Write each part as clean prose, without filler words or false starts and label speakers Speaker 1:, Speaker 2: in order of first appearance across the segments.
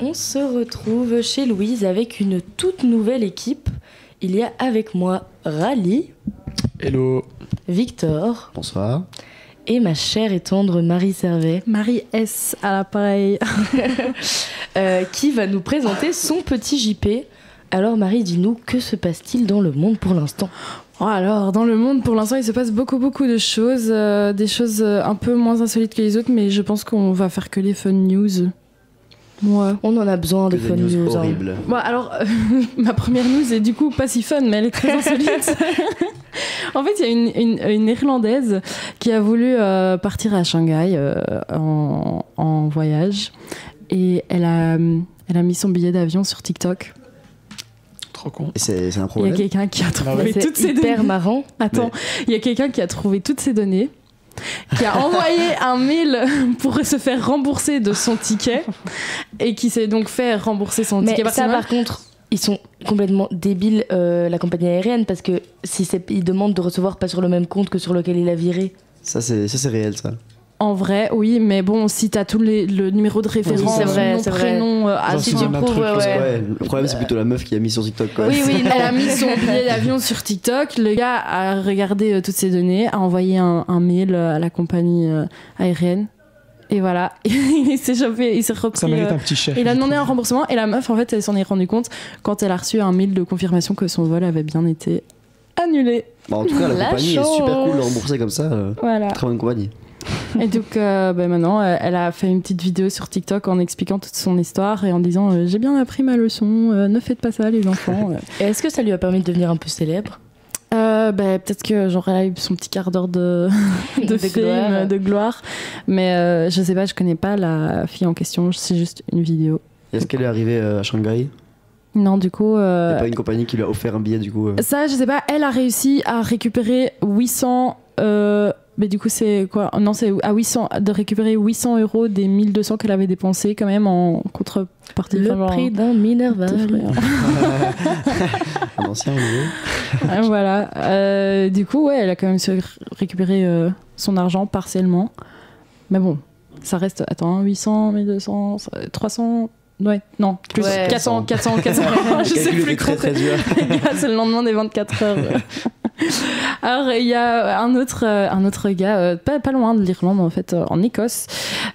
Speaker 1: On se retrouve chez Louise avec une toute nouvelle équipe. Il y a avec moi Rally.
Speaker 2: Hello.
Speaker 1: Victor.
Speaker 3: Bonsoir.
Speaker 1: Et ma chère et tendre Marie Servet.
Speaker 4: Marie S à l'appareil.
Speaker 1: Qui va nous présenter son petit JP. Alors Marie, dis-nous, que se passe-t-il dans le monde pour l'instant ?
Speaker 4: Alors, dans le monde, pour l'instant, il se passe beaucoup de choses. Des choses un peu moins insolites que les autres, mais je pense qu'on va faire que les fun news. Ouais.
Speaker 1: On en a besoin de fun news.
Speaker 3: Horribles.
Speaker 4: Bon, alors, ma première news est du coup pas si fun, mais elle est très insolite. En fait, il y a une Irlandaise qui a voulu partir à Shanghai en voyage. Et elle a mis son billet d'avion sur TikTok.
Speaker 2: Trop con.
Speaker 3: Et c'est un
Speaker 4: Il
Speaker 3: problème.
Speaker 4: y a quelqu'un qui a trouvé
Speaker 1: C'est
Speaker 4: toutes ces données.
Speaker 1: hyper marrant.
Speaker 4: Attends, il y a quelqu'un qui a trouvé toutes ces données, qui a envoyé un mail pour se faire rembourser de son ticket et qui s'est donc fait rembourser son
Speaker 1: Mais
Speaker 4: ticket.
Speaker 1: ça, par contre, ils sont complètement débiles, la compagnie aérienne, parce que ils demandent de recevoir pas sur le même compte que sur lequel il a viré.
Speaker 3: Ça c'est réel, ça.
Speaker 4: En vrai, oui, mais bon, si t'as le numéro de référence,
Speaker 1: c'est vrai,
Speaker 4: nom,
Speaker 1: c'est vrai.
Speaker 4: prénom,
Speaker 2: Genre,
Speaker 1: si
Speaker 2: c'est
Speaker 1: tu
Speaker 2: un
Speaker 1: prouves,
Speaker 2: truc,
Speaker 1: ouais.
Speaker 3: Le problème, c'est plutôt la meuf qui a mis sur TikTok, quoi.
Speaker 1: Oui, oui,
Speaker 4: elle a mis son billet d'avion sur TikTok. Le gars a regardé toutes ces données, a envoyé un mail à la compagnie aérienne. Et voilà, il s'est chauffé, il s'est repris.
Speaker 2: Ça mérite un petit chèque.
Speaker 4: Il a demandé un remboursement et la meuf, en fait, elle s'en est rendue compte quand elle a reçu un mail de confirmation que son vol avait bien été annulé.
Speaker 3: Bon, en tout cas, la
Speaker 1: La
Speaker 3: compagnie est super
Speaker 1: chance.
Speaker 3: cool de rembourser comme ça.
Speaker 4: Voilà.
Speaker 3: Très bonne compagnie.
Speaker 4: Et donc maintenant, elle a fait une petite vidéo sur TikTok en expliquant toute son histoire et en disant j'ai bien appris ma leçon, ne faites pas ça les enfants.
Speaker 1: Et est-ce que ça lui a permis de devenir un peu célèbre ?
Speaker 4: Peut-être que genre elle a eu son petit quart d'heure de fame, de gloire, mais je sais pas, je connais pas la fille en question, c'est juste une vidéo.
Speaker 3: Est-ce qu'elle est arrivée à Shanghai ?
Speaker 4: Non, du coup.
Speaker 3: Il n'y a pas une compagnie qui lui a offert un billet, du coup
Speaker 4: Ça, je sais pas, elle a réussi à récupérer 800. Mais du coup, c'est quoi ? Non, c'est à 800, de récupérer 800 € des 1200 qu'elle avait dépensés quand même en contrepartie.
Speaker 1: Le prix d'un Minerval.
Speaker 3: Un ancien, un nouveau.
Speaker 4: Voilà. Du coup, ouais, elle a quand même su récupérer son argent partiellement. Mais bon, ça reste. Attends, 800, 1200, 300. Ouais, non, plus
Speaker 1: Ouais.
Speaker 4: 400. Je sais plus
Speaker 3: très très dur.
Speaker 4: C'est le lendemain des 24 heures. Alors, il y a un autre gars, pas loin de l'Irlande, en fait, en Écosse.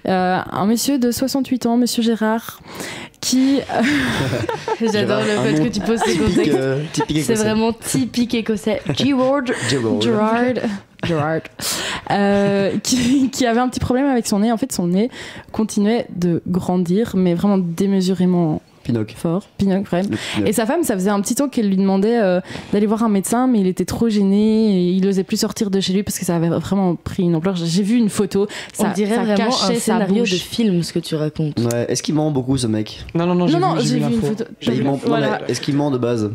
Speaker 4: Un monsieur de 68 ans, monsieur Gérard, qui...
Speaker 1: J'adore le fait que tu poses ces contextes.
Speaker 3: Typique
Speaker 1: C'est
Speaker 3: écossais.
Speaker 1: vraiment typique écossais. Gerard.
Speaker 4: Qui avait un petit problème avec son nez. En fait, son nez continuait de grandir, mais vraiment démesurément
Speaker 3: Pinocchio.
Speaker 4: fort. Pinocchio, vraiment. Et sa femme, ça faisait un petit temps qu'elle lui demandait d'aller voir un médecin, mais il était trop gêné et il osait plus sortir de chez lui parce que ça avait vraiment pris une ampleur. J'ai vu une photo,
Speaker 1: On
Speaker 4: ça,
Speaker 1: dirait
Speaker 4: ça
Speaker 1: vraiment
Speaker 4: cachait
Speaker 1: un
Speaker 4: sa
Speaker 1: scénario
Speaker 4: bouche.
Speaker 1: de film, ce que tu racontes.
Speaker 3: Ouais. Est-ce qu'il ment beaucoup, ce mec ?
Speaker 2: Non,
Speaker 4: j'ai
Speaker 2: j'ai vu
Speaker 4: vu une
Speaker 2: l'info.
Speaker 4: photo.
Speaker 3: Il ment- non,
Speaker 4: Voilà.
Speaker 3: mais est-ce qu'il ment de base ?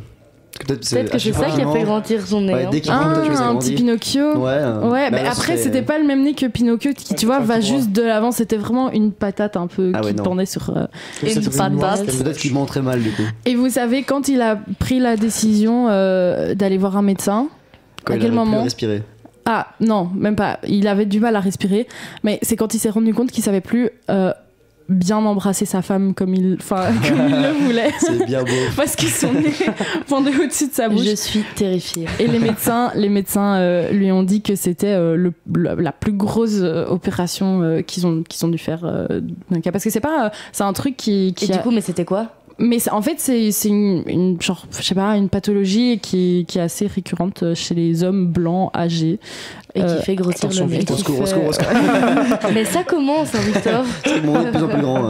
Speaker 1: Peut-être que c'est ça qui a fait grandir son nez.
Speaker 3: Ouais,
Speaker 1: hein.
Speaker 3: dès qu'il ment, peut-être que ça
Speaker 4: Un
Speaker 3: grandit.
Speaker 4: petit Pinocchio.
Speaker 3: Ouais,
Speaker 4: mais
Speaker 3: là,
Speaker 4: après,
Speaker 3: c'est-
Speaker 4: c'était pas le même nez que Pinocchio qui, tu vois,
Speaker 2: c'est
Speaker 4: va
Speaker 2: pas tout
Speaker 4: juste de l'avant. C'était vraiment une patate un peu
Speaker 3: Ah ouais,
Speaker 4: qui
Speaker 3: non.
Speaker 4: pendait sur.
Speaker 1: Et une patate.
Speaker 3: Peut-être qu'il ment très mal, du coup.
Speaker 4: Et vous savez, quand il a pris la décision d'aller voir un médecin,
Speaker 3: Quand
Speaker 4: à
Speaker 3: il
Speaker 4: quel
Speaker 3: arrive plus
Speaker 4: moment
Speaker 3: à respirer.
Speaker 4: Ah non, même pas. Il avait du mal à respirer, mais c'est quand il s'est rendu compte qu'il savait plus bien embrasser sa femme comme il le voulait.
Speaker 3: C'est bien beau.
Speaker 4: Parce que son nez pendait au-dessus de sa bouche.
Speaker 1: Je suis terrifiée.
Speaker 4: Et les médecins lui ont dit que c'était la plus grosse opération qu'ils ont dû faire d'un cas. Parce que c'est un truc qui
Speaker 1: Et du coup, mais c'était quoi ?
Speaker 4: mais en fait, c'est une genre, je sais pas, une pathologie qui est assez récurrente chez les hommes blancs âgés.
Speaker 1: Et qui fait grossir
Speaker 2: attention,
Speaker 1: le nez.
Speaker 2: Victor,
Speaker 3: Au secours.
Speaker 1: Mais ça commence, hein, Victor.
Speaker 3: C'est mon nez de plus en plus grand.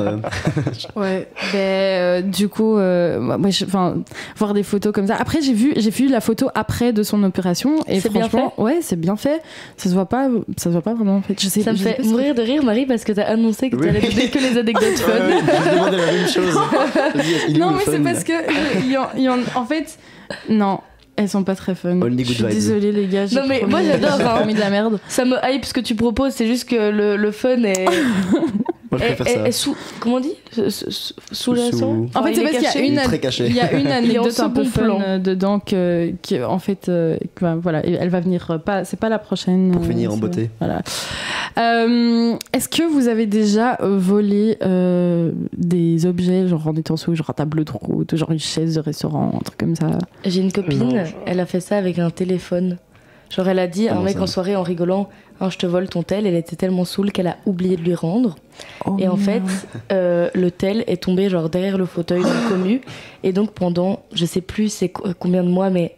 Speaker 4: Ouais. Du coup, moi, voir des photos comme ça. Après, j'ai vu la photo après de son opération et
Speaker 1: C'est bien
Speaker 4: franchement, ouais, c'est bien fait. Ça se voit pas vraiment. En fait,
Speaker 1: Ça me fait mourir de rire, Marie, parce que t'as annoncé que
Speaker 3: Oui.
Speaker 1: t'allais donner que les anecdotes fun.
Speaker 3: Je demandais la même chose. Il est
Speaker 4: Non,
Speaker 3: où le
Speaker 4: mais c'est
Speaker 3: fun
Speaker 4: parce que en fait, non. Elles sont pas très fun.
Speaker 3: Only
Speaker 4: Je suis
Speaker 3: good vibes.
Speaker 4: désolée les gars.
Speaker 1: Non, mais moi, j'adore,
Speaker 4: J'ai
Speaker 1: hein.
Speaker 4: promis de la merde.
Speaker 1: Ça me hype ce que tu proposes, c'est juste que le fun est.
Speaker 3: Moi, je préfère ça.
Speaker 1: est sous. Comment on dit Sous la
Speaker 3: Sous-
Speaker 1: sang.
Speaker 4: En fait, c'est parce qu'il y a
Speaker 3: Il est très caché.
Speaker 4: il y a une anecdote un peu
Speaker 1: second
Speaker 4: fun
Speaker 1: plan.
Speaker 4: dedans en fait, voilà, elle va venir. C'est pas la prochaine.
Speaker 3: Pour finir en
Speaker 4: c'est-
Speaker 3: beauté.
Speaker 4: Voilà. Est-ce que vous avez déjà volé des objets, genre en étant sous genre un tableau de route, genre une chaise de restaurant, un truc comme ça?
Speaker 1: J'ai une copine, elle a fait ça avec un téléphone. Genre elle a dit à un mec en soirée en rigolant, je te vole ton tel. Elle était tellement saoule qu'elle a oublié de lui rendre. Et en fait, le tel est tombé genre derrière le fauteuil d'une commu. Et donc pendant, je sais plus c'est combien de mois, mais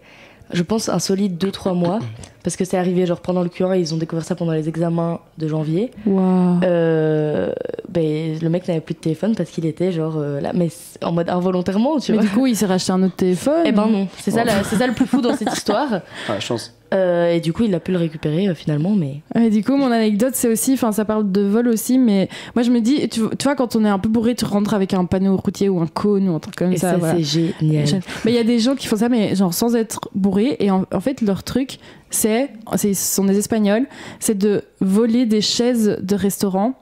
Speaker 1: je pense un solide 2-3 mois. Parce que c'est arrivé genre pendant le Q1 et ils ont découvert ça pendant les examens de janvier.
Speaker 4: Wow.
Speaker 1: Le mec n'avait plus de téléphone parce qu'il était genre là, mais en mode involontairement, tu vois.
Speaker 4: Mais du coup, il s'est racheté un autre téléphone?
Speaker 1: Eh ben non, c'est ça le plus fou dans cette histoire.
Speaker 3: Ah, chance.
Speaker 1: Et du coup, il a pu le récupérer finalement, mais.
Speaker 4: Et du coup, mon anecdote, c'est aussi, enfin, ça parle de vol aussi, mais moi, je me dis, tu vois, quand on est un peu bourré, tu rentres avec un panneau routier ou un cône ou un truc comme ça.
Speaker 1: Voilà. C'est génial.
Speaker 4: Mais il y a des gens qui font ça, mais genre sans être bourrés. Et en fait, leur truc, ce sont des Espagnols, c'est de voler des chaises de restaurant.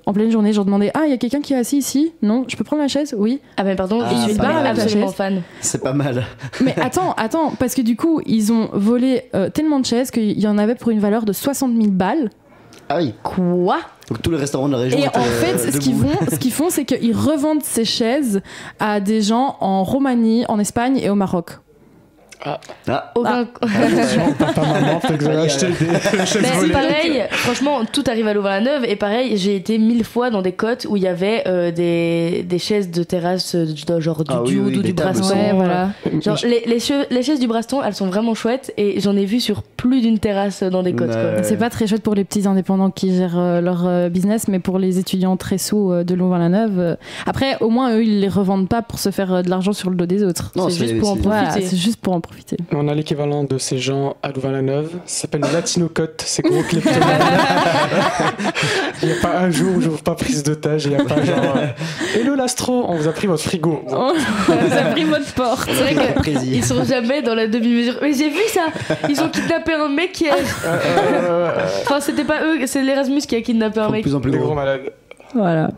Speaker 4: En pleine journée, je leur demandais, il y a quelqu'un qui est assis ici? Non, je peux prendre la chaise? Oui.
Speaker 1: Ah mais pardon, je suis pas absolument fan.
Speaker 3: C'est pas mal.
Speaker 4: Mais attends, parce que du coup, ils ont volé tellement de chaises qu'il y en avait pour une valeur de 60 000 balles.
Speaker 3: Ah oui.
Speaker 1: Quoi?
Speaker 3: Donc tous les restaurants de la région.
Speaker 4: Et en fait, ce qu'ils font, c'est qu'ils revendent ces chaises à des gens en Roumanie, en Espagne et au Maroc.
Speaker 1: Aucun...
Speaker 2: Papa, maman, peut-être que vous allez acheter des chaises volées.
Speaker 1: Pareil, franchement, tout arrive à Louvain-la-Neuve. Et pareil, j'ai été 1000 fois dans des côtes où il y avait des chaises de terrasse, genre du Dude ou du Braston.
Speaker 4: Ouais, voilà.
Speaker 1: Genre, les chaises du Braston, elles sont vraiment chouettes. Et j'en ai vu sur plus d'une terrasse dans des côtes. Quoi.
Speaker 4: C'est pas très chouette pour les petits indépendants qui gèrent leur business, mais pour les étudiants très sous de Louvain-la-Neuve. Après, au moins, eux, ils les revendent pas pour se faire de l'argent sur le dos des autres.
Speaker 3: Non,
Speaker 4: c'est juste pour en profiter. Voilà, c'est juste pour en profiter.
Speaker 2: On a l'équivalent de ces gens à Louvain-la-Neuve. Ça s'appelle Latino Cut. C'est gros kleptomane. Il n'y a pas un jour où je n'ouvre pas prise d'otage. Il n'y a pas genre Hello l'astro, on vous a pris votre frigo.
Speaker 4: On vous a pris votre porte.
Speaker 1: C'est vrai qu'ils sont jamais dans la demi-mesure. Mais j'ai vu ça. Ils ont kidnappé un mec qui a... Enfin, c'était pas eux, c'est l'Erasmus qui a kidnappé un mec.
Speaker 3: De plus en plus
Speaker 2: gros malades.
Speaker 4: Voilà.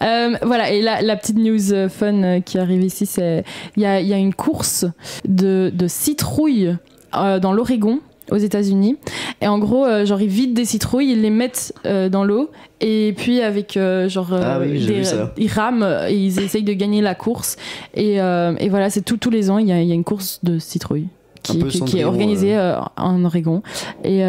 Speaker 4: Voilà, et la petite news fun qui arrive ici, c'est il y a une course de citrouilles dans l'Oregon aux États-Unis, et en gros genre ils vident des citrouilles, ils les mettent dans l'eau, et puis avec ils rament et ils essayent de gagner la course, et voilà, c'est tous les ans il y a une course de citrouilles qui est organisé en Oregon, et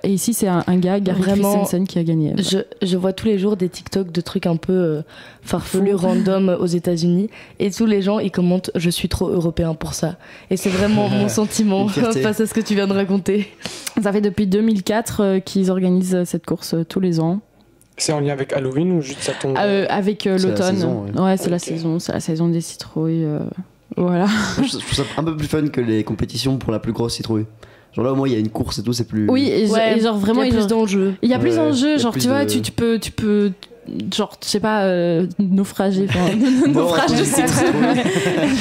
Speaker 4: ici c'est un gars, Gary Christensen, qui a gagné.
Speaker 1: Je vois tous les jours des TikTok de trucs un peu farfelus, random aux États-Unis, et tous les gens ils commentent je suis trop européen pour ça, et c'est vraiment mon sentiment face à ce que tu viens de raconter.
Speaker 4: Ça fait depuis 2004 qu'ils organisent cette course tous les ans.
Speaker 2: C'est en lien avec Halloween ou juste ça tombe
Speaker 4: avec l'automne? Ouais, c'est la saison des citrouilles. Voilà.
Speaker 3: Je trouve ça un peu plus fun que les compétitions pour la plus grosse citrouille. Genre là au moins il y a une course et tout, c'est plus.
Speaker 4: Oui, et genre vraiment
Speaker 1: il y a plus d'enjeux.
Speaker 4: Il y a plus d'enjeux, genre tu vois, tu peux genre je sais pas naufrager, naufrage de citrouille.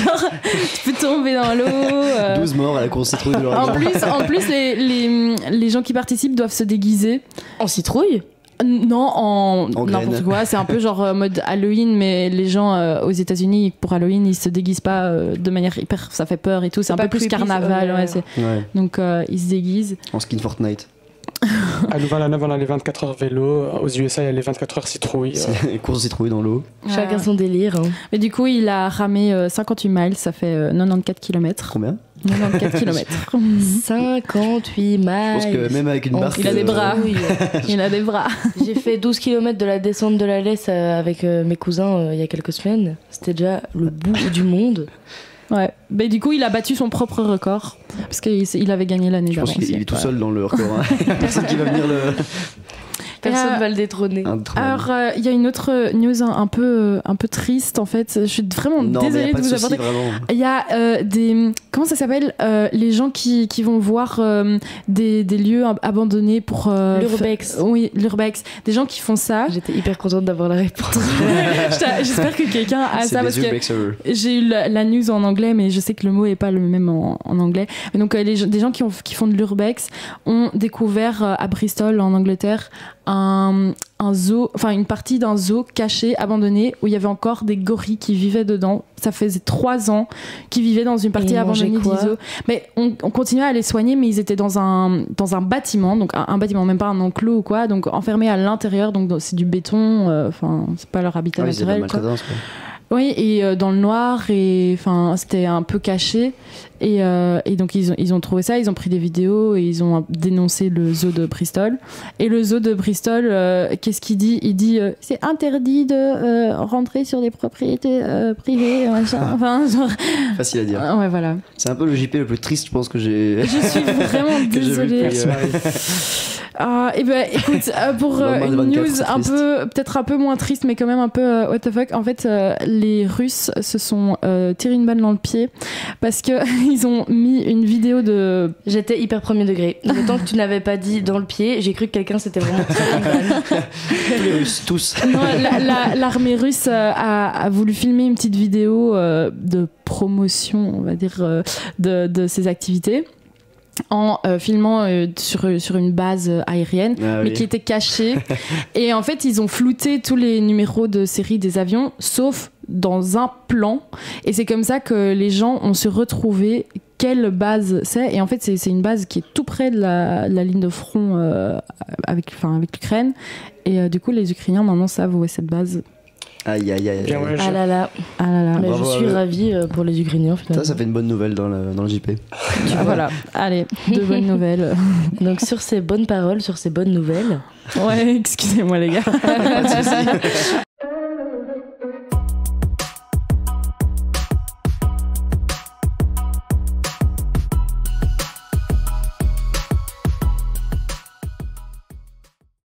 Speaker 4: Genre tu peux tomber dans l'eau.
Speaker 3: 12 morts à la course citrouille de l'Oregon.
Speaker 4: En plus les gens qui participent doivent se déguiser
Speaker 1: en citrouille.
Speaker 4: Non, en n'importe quoi. C'est un peu genre mode Halloween, mais les gens aux États-Unis pour Halloween ils se déguisent pas de manière hyper, ça fait peur et tout. C'est un peu plus carnaval. Donc ils se déguisent.
Speaker 3: En skin Fortnite.
Speaker 2: À Louvain-la-Neuve, on a les 24 heures vélo. Aux USA, il y a les 24 heures citrouille.
Speaker 3: C'est les courses citrouilles dans l'eau.
Speaker 1: Chacun son délire. Hein.
Speaker 4: Mais du coup, il a ramé 58 miles, ça fait 94 km.
Speaker 3: Combien?
Speaker 4: 94 km.
Speaker 1: 58 miles.
Speaker 3: Je pense que même avec une barque.
Speaker 4: Il a des bras. Il a des bras.
Speaker 1: J'ai fait 12 km de la descente de la Lesse avec mes cousins il y a quelques semaines. C'était déjà le bout du monde.
Speaker 4: Ouais. Mais du coup, il a battu son propre record parce qu'il avait gagné l'année d'avant.
Speaker 3: Je pense qu'il est tout seul dans le record. Hein. Personne qui va venir le.
Speaker 1: Personne va le détrôner.
Speaker 4: Alors, il y a une autre news un peu triste en fait. Je suis vraiment désolée de vous apporter. Il y a des. Comment ça s'appelle les gens qui vont voir des lieux abandonnés pour.
Speaker 1: L'urbex.
Speaker 4: Oui, l'urbex. Des gens qui font ça.
Speaker 1: J'étais hyper contente d'avoir la réponse.
Speaker 4: J'espère que quelqu'un a ça parce que j'ai eu la news en anglais, mais je sais que le mot est pas le même en anglais. Mais donc, des gens qui font de l'urbex ont découvert à Bristol en Angleterre un zoo, enfin une partie d'un zoo caché, abandonné, où il y avait encore des gorilles qui vivaient dedans. Ça faisait 3 ans qu'ils vivaient dans une partie abandonnée du zoo. Mais on continuait à les soigner, mais ils étaient dans un bâtiment, donc un bâtiment, même pas un enclos ou quoi, donc enfermés à l'intérieur, donc c'est du béton, enfin c'est pas leur habitat naturel. Oui, et dans le noir, et enfin c'était un peu caché, et donc ils ont trouvé ça, ils ont pris des vidéos et ils ont dénoncé le zoo de Bristol. Et le zoo de Bristol, qu'est-ce qu'il dit ? Il dit c'est interdit de rentrer sur des propriétés privées, machin. Enfin, genre...
Speaker 3: Facile à dire.
Speaker 4: Ouais, voilà.
Speaker 3: C'est un peu le JP le plus triste, je pense que j'ai.
Speaker 4: Je suis vraiment désolée. Et ben écoute, pour une news peut-être un peu moins triste, mais quand même un peu what the fuck. En fait, les Russes se sont tiré une balle dans le pied parce que ils ont mis une vidéo de.
Speaker 1: J'étais hyper premier degré. Le temps que tu n'avais pas dit dans le pied, j'ai cru que quelqu'un s'était vraiment tiré une balle.
Speaker 3: Les Russes, tous.
Speaker 4: Non, l'armée russe a voulu filmer une petite vidéo de promotion, on va dire, de ses activités. En filmant sur une base aérienne, mais qui était cachée. Et en fait, ils ont flouté tous les numéros de série des avions, sauf dans un plan. Et c'est comme ça que les gens ont se retrouvé quelle base c'est. Et en fait, c'est une base qui est tout près de la ligne de front avec l'Ukraine. Et du coup, les Ukrainiens, maintenant, savent où est cette base.
Speaker 3: Aïe.
Speaker 1: Ah là là. Mais je suis ravie pour les Ukrainiens, finalement.
Speaker 3: Ça fait une bonne nouvelle dans le JP.
Speaker 4: Voilà, allez, 2 bonnes nouvelles.
Speaker 1: Donc sur ces bonnes paroles, sur ces bonnes nouvelles.
Speaker 4: Ouais, excusez-moi les gars.